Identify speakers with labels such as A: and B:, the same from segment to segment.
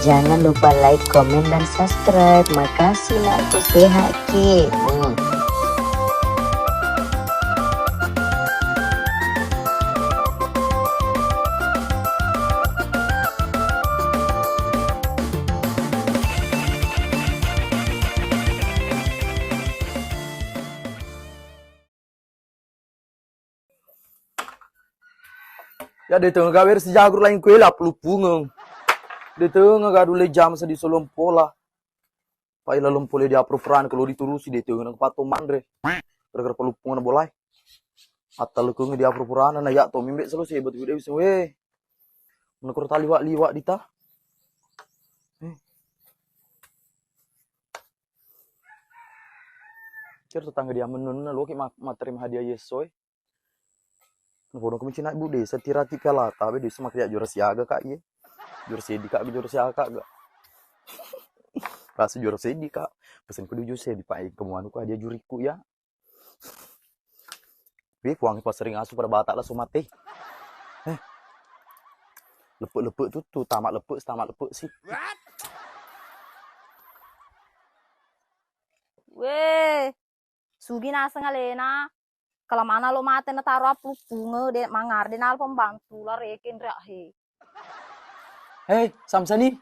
A: Jangan lupa like, komen, dan subscribe. Makasih nak sehat ki.
B: Ya de tengah gawer sejagur lain kue lah pelupungeng. De tengah gadule jam sedi solom pola. Pai lalom pole dia peran kalau diturusi de tengah pato mandre. Gara-gara pelupungan bolai. Atal kung dia peran na ya to mimbe selesai betu de bisa we. Menukur tali liwak dita. Kira tetangga dia menun na lo ki materi hadiah yesoy. Bodoh kami cina ibu deh, setira tika lah, tapi dia semak ya juara siaga kak ye, juara sedi kak, juara siaga kak gak, rasa juara sedi kak, pesen kudu juara sedi pak, kemuan aku dia juriku ya, wih kuang pas sering asuh pada batak lah somate, lepuk tuh tamat lepuk sih.
C: Weh, sugi nasa ngalena. Kalau mana lo mati na taruh bunga de mangar de nal pembantu lah rekin rak he.
B: Hei, Samsani,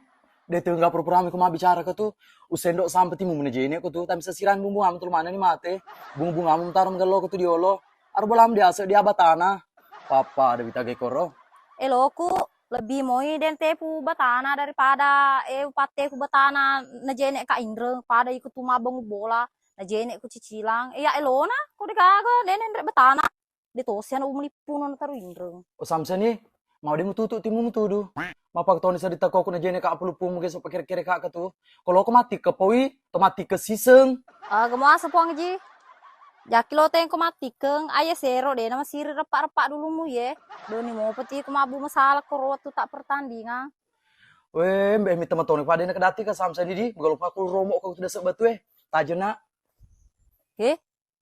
B: dia tuh nggak pura-pura aku mau bicara ke tuh, usendok sampai timu menejene aku tuh, tapi sesiran bumbu am tuh mana nih mate, bumbu am taruh ngelo ke tuh diolo, arbolam dia asal dia batana, papa ada bita gekoro.
C: Loku lebih moi den tepu batana daripada upate ku batana nejene ka Indra pada ikut tumabang bola. Najene ku cicilang, iya elona, ku dekaga, nenen rek betana, ditosian umlipunan taru Indra.
B: O Samsani, mau dia mututu timu mutudu, mau pak tahun bisa ditako ku najene kak pelupung mungkin so kira-kira kak tuh, kalau aku mati ke powi, atau mati ke siseng.
C: Gemua sepuang ji. Jaki lo teng komatikeng, ayah sero deh, nama siri repak-repak dulu mu ye. Doni mau peti kemabu masalah koro waktu tak pertandingan.
B: Weh, mbak minta teman pada nak kedati ke Samsani di, bukan lupa aku romok kau sudah sebatu tajena.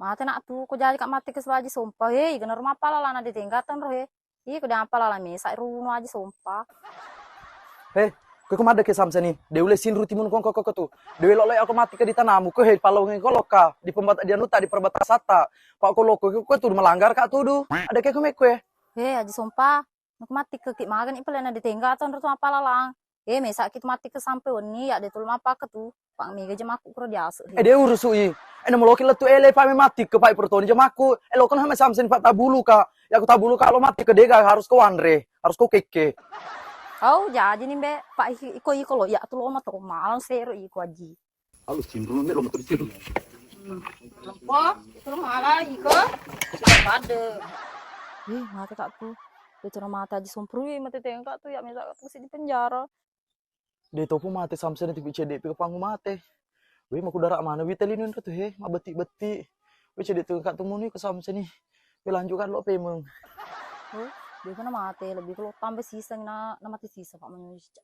C: Mate nak tu ko jadi kak mati ke sebaji sumpah genar mapa lah na ditingkatan roh kau dah apa lah mesa runo aja sumpah.
B: Kau kemana ke Samsani? Dia uleh sin rutimun kau tuh. Dia lolai aku mati ke di tanamu, kau palau ngeng loka di pembat dia nuta di perbatasan sata. Pak kau loko kau tuh melanggar kak tuh. Ada kayak kau
C: aja sumpah. Nak mati ke kik magan ipel na ditingkatan roh apa lah lang. Mesa kita mati ke sampai oni ya ditul apa ke tuh. Pang mega jam aku kerja asu.
B: Dia urusui. Mau loki letu ele pa mati ke pai pertoni jam aku. Lo kan sama Samsani pak tabulu kak. Ya aku tabulu kak lo mati ke dega harus kau andre, harus kau keke.
C: Oh jadi nih be pak iko lo ya tuh lo mah tuh malang seru iko aji.
B: Halo cindru lo mau terus
C: Lempo, itu malah iko. Pada. Mati kak tuh. Itu mata aja sumprui mati tengkak tuh ya misal tuh di penjara.
B: Dia topu mati Samsani tipe CDP ke panggung mati. Wih, mau darak mana? Wih, telinin tuh mah beti. Wih, CDP tuh kak tumuni ke Samsani. Wih, lanjutkan lo pemeng.
C: Dia kan mati lebih kalau tambah sisa na mati sisa pak manusia.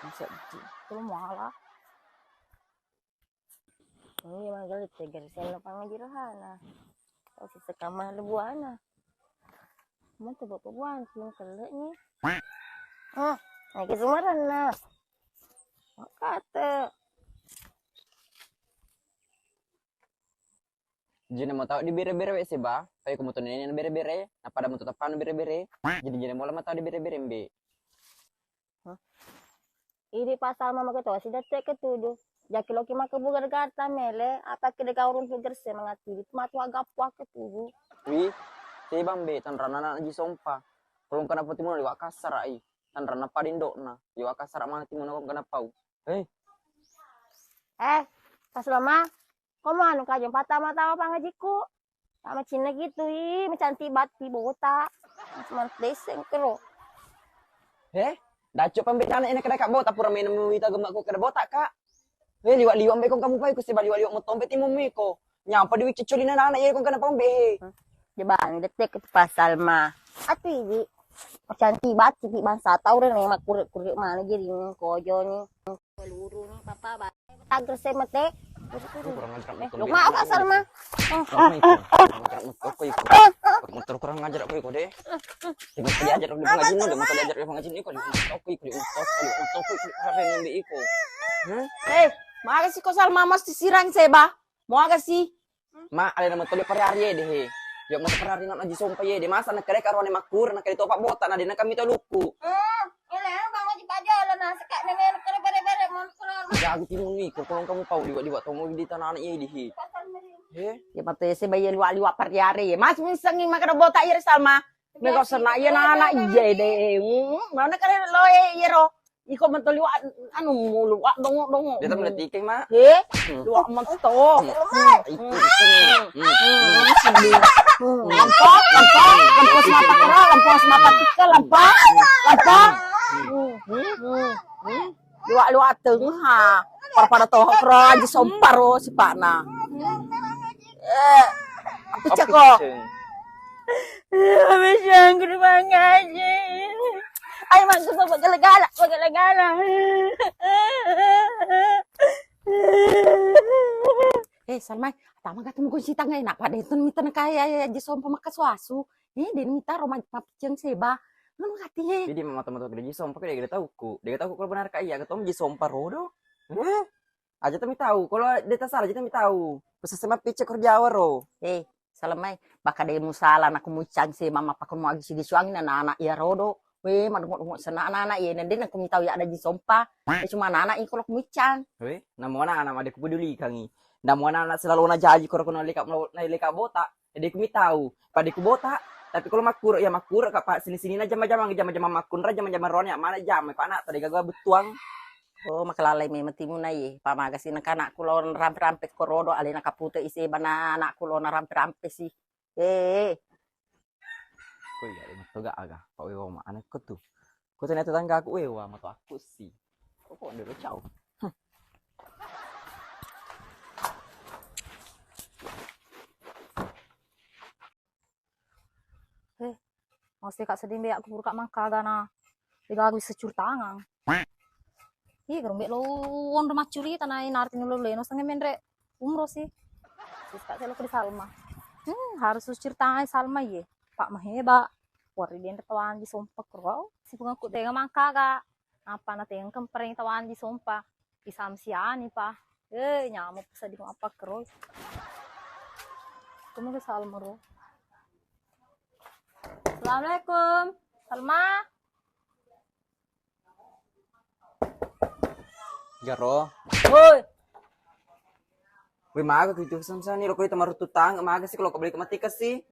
C: Bisa itu malah.
A: Ini magal tegar sel pangajirahana. O sa kamah lebuana. Mo to buwan sing kele ni. Ay kisumaran na. Makata.
D: Jadi mau tahu di bere-bere sih ba, kayak kamu tuh nenek bere-bere, apa ada mau tetap bere-bere, jadi mau lama tahu di bere-bere mbe.
A: Iri pasal mama ketua si datek ketudu. Jaki loki maka bugar gata mele, apa kede kaurun puger se mangati. Matu agak puak ketudu.
D: Wih, si bambe tan rana aja sompa. Kalau kena pati mau liwak kasar ai, tan rana padin dok na, liwak kasar mana timun aku kena pau.
A: Pas lama, kamu anu kajeng patah-patah apa ngajiku? Sama Cina gitu, mencantik bati bota. Cuma deseng kero.
D: Dah coba ambil anak ini kena kak botak pura main mita gemak ko kena botak kak. Liwat mbek kamu pai ko si liwat mo tombe timu miko. Nyampa di cuculin anak ya kong kena pambe.
A: Jebang detek ke pasal mah. Atu ini cantik bati di bangsa tahu deh mak kurik mana jadi kojo nih. Peluru nih papa ba. Tagar semete
D: Kurang ngajar motor.
A: Lu mau Kak Salma?
D: Motor kurang ngajar aku ikut deh. Di motor diajar di pengajian di motor diajar di pengajian ikut di motor karen yang iko.
E: Eh, mau sih kok Salma mas disirang seba? Mau agak sih?
D: Ma ada nama motor di perari deh. Ya motor perari nak naji sompa ye. Di masa nak kerek arwane makur nak topak botak na di nak kami luku.
A: Ini bang wajib aja lah nah sekak nenek bere monster.
D: Ya aku timun iko kalau kamu tahu liwat tomo di tanah anak ye di.
E: Ya mata ya seba ya liwat perjari. Mas misangi makan botak ya Salma. Mereka senang ya anak iya deh. Mana kalian lo ya ro? Iko man liwa anu mulu wa dongo.
D: Dia tak melihat ikai ma.
E: Liwa man to. Lampos mata kera, lampos mata tika, lampos. Liwa teng ha. Pada toh kro aja somparo si Pakna. Apa ceko?
A: Habis yang gerbang aja. Ay, magusto pagkalagala.
E: Salmai, tama ka tumugon si tangay na pa dito mita na kaya di som pamakaswasu. Din mita romay papicang seba. Ano ngati
D: Jadi mata-mata kerja sompa dia gak tahu ku. Dia tahu kalau benar kaya ketemu di sompa rodo. Aja tapi tahu. Kalau dia tak salah aja tapi tahu. Pesan sama pice kerja waro.
E: Salamai, baka day musala na kumucang si mama pa kung si gisuangin na anak ya rodo. Madungo sa anak ya nanti na kumitaw ya ada di sompa. Cuma anak iko lo kumucang.
D: Namu anak ada peduli kangi. Namu anak selalu na jaji kalau kena leka botak. Jadi kumitaw. Pada ku botak. Tapi kalau makur ya makur kak sini na jam-jam makun ra jam-jam ronya mana jam pa anak tadi gagawa betuang.
E: Makalalay may matimu na pamagasi ng kanak kulo rampe-rampe ko rodo alina kaputo isi bana anak kulo na rampe-rampe si.
D: Ko ya matoga aga. Pak wewa ma anak ko tu. Ko ternyata tangga aku wewa mato aku sih. Kok ndero ciao.
C: Mesti kak sedih be aku kak mangka gana. Digawi secur tangang. Iya, gerung lo on rumah curi tanah narti nulo leno sange mendre umroh sih. Kak selo ke Salma. Harus secur tangan Salma ye. Pak maheba. Wari den tawan di sompa kro. Si bunga ku tenga mangka ga. Apa na tenga kempreng tawan di sompa. Isamsiani pa. Nyamuk sa di apa kro. Kumo ke Salma ro. Assalamualaikum. Salma.
D: Jaro.
C: Woi.
D: Weh maga gitu samsani lo ko ita marututang maga sih kalau ko balik mati sih.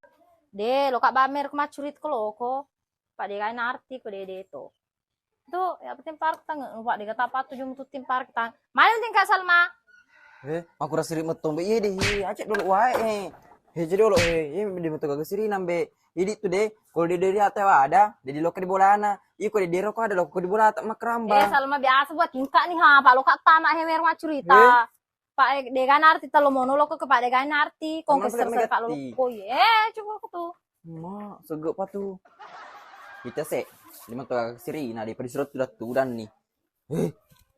C: De, lo kak bamer ko macurit ko loko. Pak de kain arti ko de to. Itu ya penting park tang, pak de kata apa tujuh mutu tim park tang. Mana penting Kak Salma?
D: Aku rasa rimut tombe iya deh, acek dulu wae. Jadi dulu di mutu gak siri nambe. Jadi tuh deh, kalau di dari hati ada, di lo di bolana. Iya kok di roko ada lo di bola tak makramba.
C: Salma biasa buat tingkah nih ha, pak lo kak tanah hemer macurita. Pak de kan arti talo mono lo ke pak de kan arti, kong keser kak lo ko coba aku tuh.
D: Ma, segep pa tuh. Kita sih, di mutu gak siri, nah di perisurut sudah tudan nih.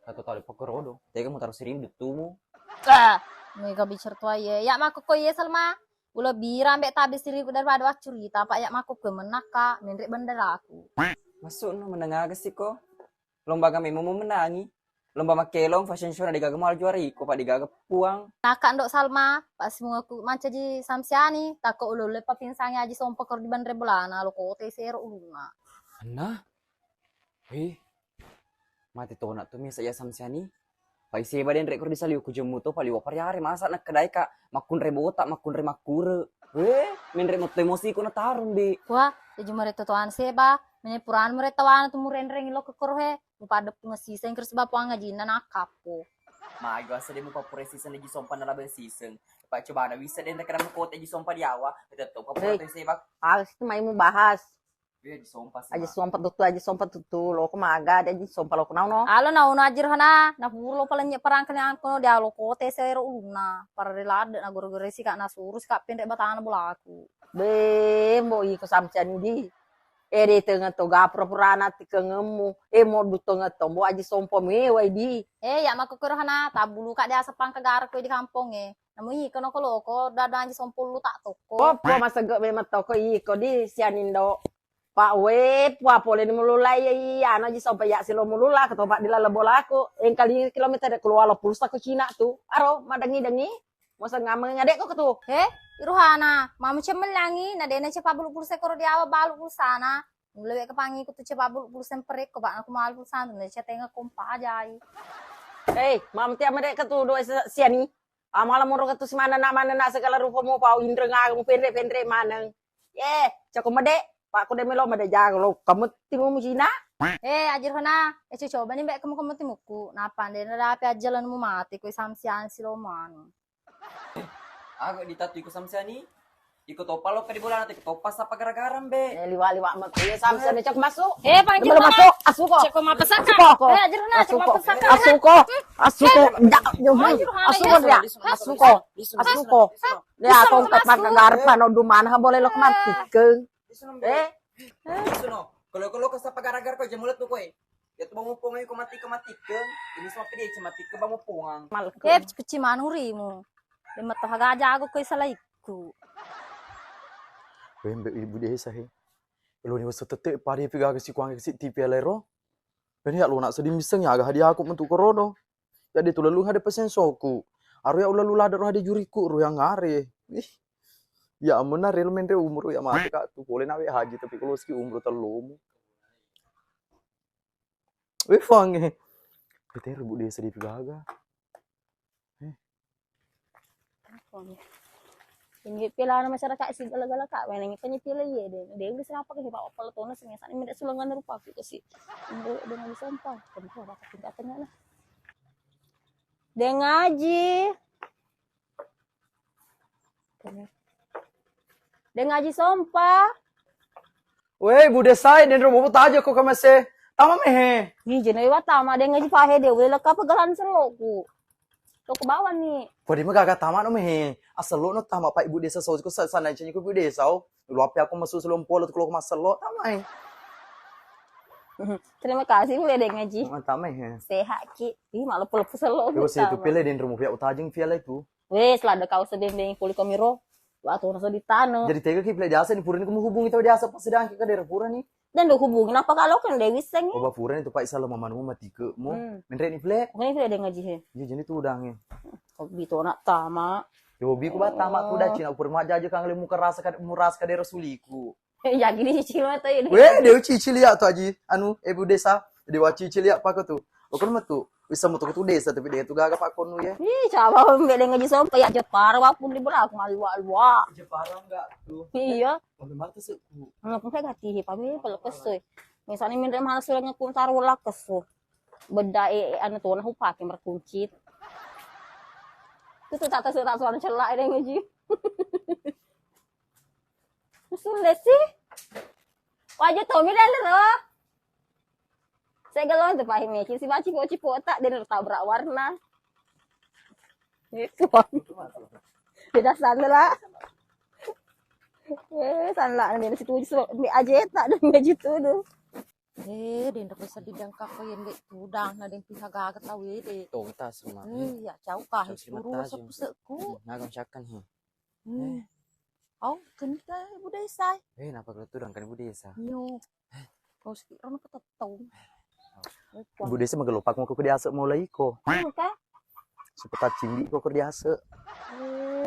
D: Satu tali pokorodo, tega mau taruh sirim di tumu.
C: Mega bicara tua ye, ya makuk ko ye Salma. Ulah bira ambek tabis diri daripada wacurita, pak ya makuk ke menaka, nendrik bendera aku.
D: Masuk no mendengar sih kok. Lomba kami mau menangi. Lomba makelong fashion show na digaga mal juara iko pak digaga puang.
C: Nakak ndok Salma, pas mengaku manca ji samsiani, takut ulule papinsangnya aji sompok di bandre bolana, lo kote sero ulunga.
D: Ana? Mati to nak tu mi saya samsiani. Pai seba den rekor di saliu ku jemu to pali wapar yare masa nak kedai kak makun rebota makun remakure. Min remote emosi ko na tarung bi.
C: Wah, jadi mereka tuan seba, menyepuran mereka tuan tu murenreng lo kekorhe, pada pengesisen kerja sebab puang ngaji nakapo.
D: Mago asa demo papure season di sompa na laban season. Pa coba na bisa den rekara mo kote di sompa di awa, tetep papure seba.
E: Alas itu may mo bahas.
D: Di sompa
E: Aja sompa tutu lo ko maga aja sompa lo kunau no.
C: Alo na uno ajir hana, na puro pala nye perang kanya kono dia lo kote sero uluna, para relade na goro-goro si kak nasurus kak pendek batana bola aku.
E: Mo iko samsian di. di tengah to gapro purana ti kengemu. Mo du tengah to bo aji sompo mewai di.
C: Ya makukurohana tabulu kak dia sepang kagarak ko di kampung Namui kono ko loko dadan sompul lu tak toko.
E: Opo masagak memang toko iko di sianindo. Pak we puapo le mululai ano ji sompo ya silo mulula ketopak di lalabola ko. Yang kali kilometer keluar lo pulsa ko Cina tu. Aro madangi-dangi. Masa ngameng ngadek ko ketu.
C: Iruhana, mamu cemelangi na dena cepa bulu pulsa koro di awa balu pulsana. Lewe kepangi ko tu cepa bulu pulsa perek ko bak aku malu pulsana na cetenga kompa ajai.
E: Mam tiap mereka ketu do siani. Amalam moro ketu semana nak segala rupa mo pau indra nga mo pendre maneng. Cako mede, pak ko de melo mede jago lo kamu timu mu Cina.
C: Ajirhana, coba nih mbak kamu timuku. Napa dena dapi ajalan mu mati ko samsian siloman.
D: Aku ditatu ikut samsiani. Ikut topa lo di bola nanti topas apa gara-gara be.
E: Liwa mat ya samsian cak masuk.
C: Panggil
E: Belum masuk, asuko.
C: Ceko ma pesaka.
E: Asuko.
C: Ajirhana, ceko ma pesaka.
E: Asuko. Asuko dia. Asuko. Dia kong tepat kagarpan o duman ha boleh lo kemantikeng.
D: Kalau ke apa gara-gara kau jemulet tuh kue. Ya tuh bangun pongai kau mati ke. Ini semua pede mati ke bangun pongang.
C: Peci manurimu. Lima toh haga aku ko salaiku.
B: Wembe ibu desa he. Lo ni wasa tete pari piga ke si kuang ke si tipi alero. Ben ya lo nak sedih miseng ya aga hadiah aku mentu korono. Jadi tu lalu hade pesen soku. Aru ya ulalu ladar hade juriku ru yang ngare. Ya amena real mendre umur ya mati kak tu boleh nawe haji tapi kalau ski umur terlalu. Weh fange. Beter bu desa di piga aga.
C: Ini pila na masyarakat si gala-gala kak, when ini kanya pila ye deh. Dia udah siapa ke hipa opal tona sengesan ini tidak sulangan rupa gitu sih. Ini dengan disompang, kenapa bapak tingkatnya lah. Dia ngaji. Dia ngaji sompa.
B: Weh bu desa den romo tajo ko kamase. Tama mehe.
C: Ni jenai watama dia ngaji pahe dia, udah lekap pegalan seloku. Lo ke bawah nih.
B: Pwede magaga tama no mehe. Asal lo no tama pa ibu desa so ko sana chenye ko ibu desa. Lo api aku masuk selompolo kalau masal lo tama.
C: Terima kasih boleh deh ngaji.
B: Tama mehe.
C: Sehat ki. Ih malu puluh selo.
B: Yo se tu pele den romo pia utajing fiala itu.
C: Wes lah ada kau sedih dengan puli kamiro. Waktu nasa di tanah.
B: Jadi tega ki pele diasa ni purin kamu hubungi tau diasa pas sedang kita daerah pura ni.
C: Dan do hubungin apa kalau kan Dewi seng.
B: Oba puran itu pak isalah mamanu mati ke mo. Menre ni pele.
C: Bukan itu ada ngaji he.
B: Ya jadi tu udangnya.
C: Kau bito nak tama.
B: Yo bi ku ba tama tu dah cina pur ma jaja kang le muka rasa ka muras ka daerah suliku.
C: Ya gini cicil mata ini.
B: Weh deu cicil ya tu aji anu ibu desa. Dewa cicil ya pak tu. Okon matu. Bisa moto tu desa tapi dia tu gaga pak konu ya.
C: Ih, coba mbak dengan ngaji sampai ya Jepara wapun di belah aku alwa.
B: Jepara enggak tuh.
C: Iya.
B: Memang tu seku.
C: Aku saya gati pami kalau kesoy. Misalnya minta mahal sulanya kun tarulah keso. Beda anu tuh nah upake merkuncit. Itu tak terserah suara celak ada ngaji. Sudah sih. Wajah Tommy dah loh. Saya galon tuh pahim ya, si baci cipo tak dan tabrak warna. Itu. Beda sanla. Sanla ni situ mi aja tak dan ngaji tu tu. Den dapat sedih dangkak ko yen dek tudang na den pihak gagat tawi de.
D: Tuh kita semua.
C: Ya jauh kah suruh sepuseku.
D: Nagam syakan he.
C: Oh, kenta budaya sai.
D: Napa kalau tuh kan ibu desa.
C: Yo. Kau sekira nak tahu.
B: Ibu desa magelopak mau ke diasa mulai ko.
C: Ka?
B: Supaya cinggi ko ke diasa.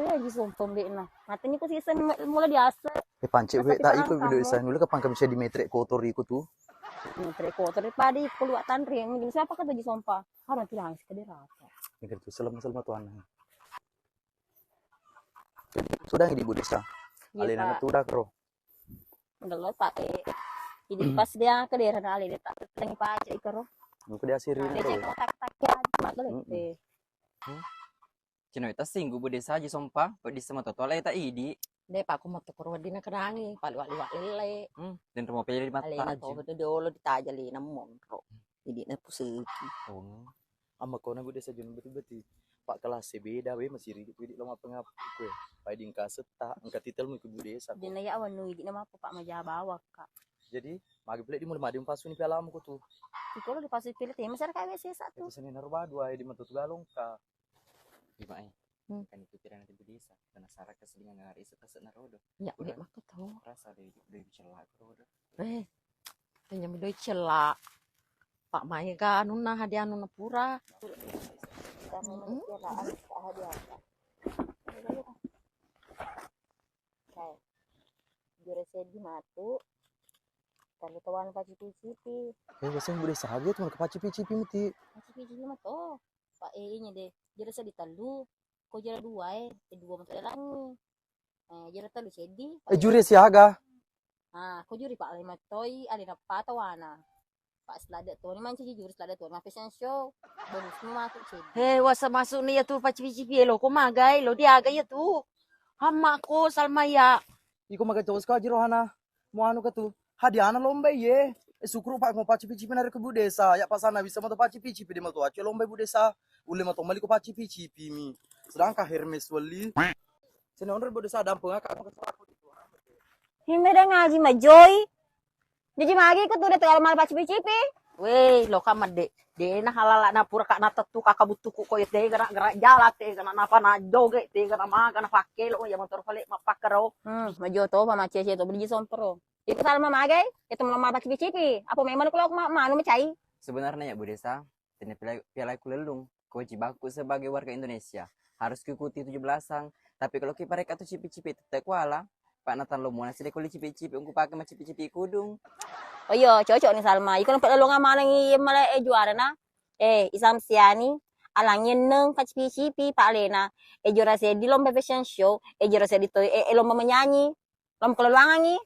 C: Lagi sompom dek nah. Matanya ko season mulai biasa.
B: Pancik we tak iko ibu desa nula kapang ka bisa di metrek kotor iko tu.
C: Metrek kotor daripada keluar tantri. Mungkin siapa kata di sompa. Harus bilang sekali rata.
B: Mikir tu selama tuan. Sudah di ibu desa. Alina tu dah kro.
C: Udah lo pakai. Jadi pas dia ke daerah nali dia tak lagi pakai ikaro.
B: Nuku dia siri
C: Dia
B: ni.
C: cek tak ya mak le.
D: Cina itu singgu bu desa aja sompa. Kau di semua total eta idi.
E: Dia pak aku mau tukar wadina kerangi, palu-palu lele.
D: Dan rumah pilih di mata.
E: Alena to betul dolo ditajali namon ro. Jadi na pusiki.
B: Oh. Ama kau na bu desa jun betul-betul. Pak kelas beda we masih ri di lama pengap kue. Pai dingka seta angkat titel mu ke bu desa.
C: Jadi ya awan nui di nama pak maja bawa kak.
B: Jadi, magi pilih di mulai madi pasu ni pialamu ko tuh.
A: Iko lo dipasui pilih teh masyarakat WC satu.
B: Itu seni narubadua di matu galong ka.
D: Gimana?
A: Hmm.
D: Kan itu tidak nanti bisa. Karena sarah keselingan ngari setelah narodo.
E: Ya,
D: Udah.
E: nek maka tahu.
D: Rasa dari celak rodo.
E: Tanya midoi celak. Pak Mai ka anu na hadiah anu na pura.
A: Kami menjelaan hadiah. Kayak jurese di matu. Kalau kawan pacipi-cipi.
B: Biasanya bude sahaja tuh ke pacipi-cipi muti.
A: Pacipi-cipi mah toh. Pak nya deh. Jurese di talu. Kau jara dua dua mata langi. Jara talu sedi.
B: Jure siaga.
A: Kau juri Pak Lima Toy, alina patawana. Pak selada tuh, ni manci juri selada tuh, ma fashion show. Bonus semua masuk sedi.
E: Wasa masuk ni ya tu pacipi-cipi lo ko magai lo diaga ya tu. Hama ko salmaya.
B: Iko maga terus ka jirohana. Mo anu ka tuh. Hadiana lomba ye. Sukru pak mo pacipi-cipi nari ke budesa. Ya pasana bisa mo pacipi-cipi di matu acu lomba budesa. Ule matu mali ko pacipi-cipi mi. Sedangkan Hermes wali. Sini onder budesa dampung ka.
A: Himeda ngaji majoy. Jadi magi ko tuh tegal mal pacipi-cipi.
E: Weh, lo kamad de na halala na pura ka na tatu kakabutu ko koy te gara jala te kana napa na joge te kana maga na pakke lo ya motor pale mapakaro.
A: Majo to pa macie to beli sompro. Itu sama magai, itu mal pacipi-cipi. Apa memang kalau manu macai?
D: Sebenarnya ya Bu Desa, piala kulelung kewajibanku sebagai warga Indonesia harus ikuti 17-an. Tapi kalau kita mereka tuh cipi-cipi tetap kuala, Pak Nathan lo mau nasi dekoli cipi-cipi, ungku pakai macam cipi-cipi kudung.
A: Oh iya, cocok nih Salma. Iku nampak lo ngamana ngi mala juara na. Isam siani alangin neng pacipi-cipi Pak Lena. Juara saya di lomba fashion show, juara saya di lomba menyanyi. Lomba kelulangan ngi.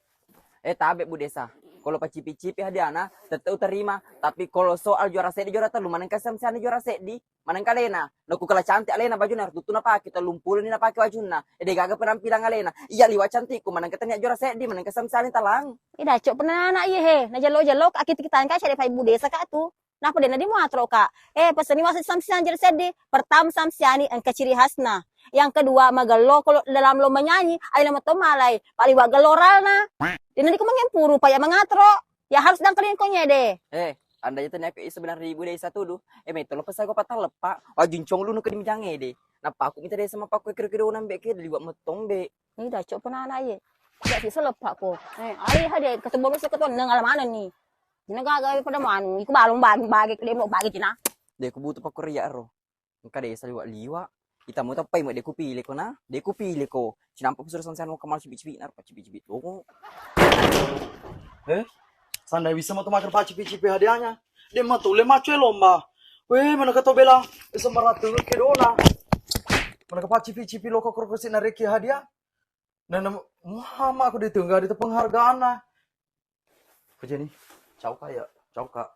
D: Tabe Bu Desa. Kalau pacipi-cipi hadiana tetap terima, tapi kalau soal juara sedi juara telu manang kasam siani juara sedi, manang kalena. Naku kala cantik alena bajuna tutuna pa kita lumpulin na pakai wajuna. Gaga penampilan alena. Iya liwat cantikku manang katanya juara sedi manang kasam siani talang.
A: Ida cok pernah anak iya he. Na jalo akit kita kan cari Bu Desa ka tu. Napa dia nadi muatro ka. Pesan ni wasit samsian juara sedi. Pertama samsiani ang kaciri khasna. Yang kedua magalo kalau dalam lomba nyanyi ay nama to malay pali wagaloral na. Di nanti kumang yang puru paya mengatro. Ya harus dangkelin ko nya deh.
D: Anda itu naik sebenarnya ibu Desa tuh. Meto lepas aku patah lepak. Wajuncong lu nuke di mijange deh. Napa aku minta deh sama paku kira-kira nambek ke liwat metong be.
A: Ini dah cok pernah anak ye. Tidak bisa lepak ko. Ay hade ketemu lu seketon nang alamana ni. Dina gagawin pada manu. Iku balong bagi ke demo bagi tina.
D: Deh aku butuh paku ria ro. Engka Desa liwat. Kita mau tapai mau deku pilih ko na. Deku pilih ko. Sinampak suruh sansan mau kemal cipi-cipi nar cipi-cipi tuh.
B: Sandai bisa mau makan pacipi-cipi hadiahnya. Dia matu le macu lomba. Weh, mana kata bela? Semaratu ke dona. Mana pacipi-cipi lo kok krokosin nareki hadiah. Nana mama aku ditunggu di penghargaan lah. Kerja nih. Cau kaya, cau kak.